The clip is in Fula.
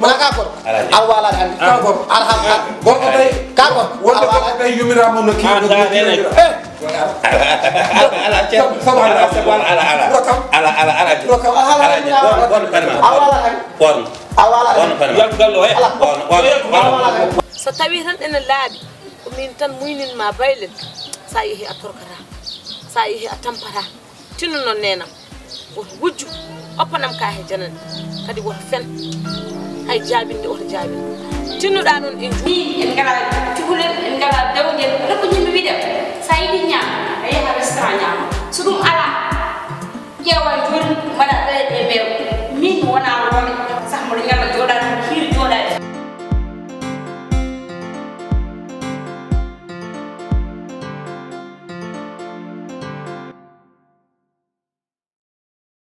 mana kakor alwala andi kakor alhamdulillah gorko tay kakor wonde gorko tay yumiramo no kiido so tawi tan ene laaɓi ko min tan muynin ma baylen sa yehi a torkata sa yehi a tampata tinno non nenam woto wujju oppanam ka he janan kadi woto fen hay jaabinde woto jaabinde tinnuɗa noon en en ngala cuhulen en ngala dewgel reko ñimɓe wiɗem sa yiɗi ñaam a yaha restaurant ñaama so ɗum ala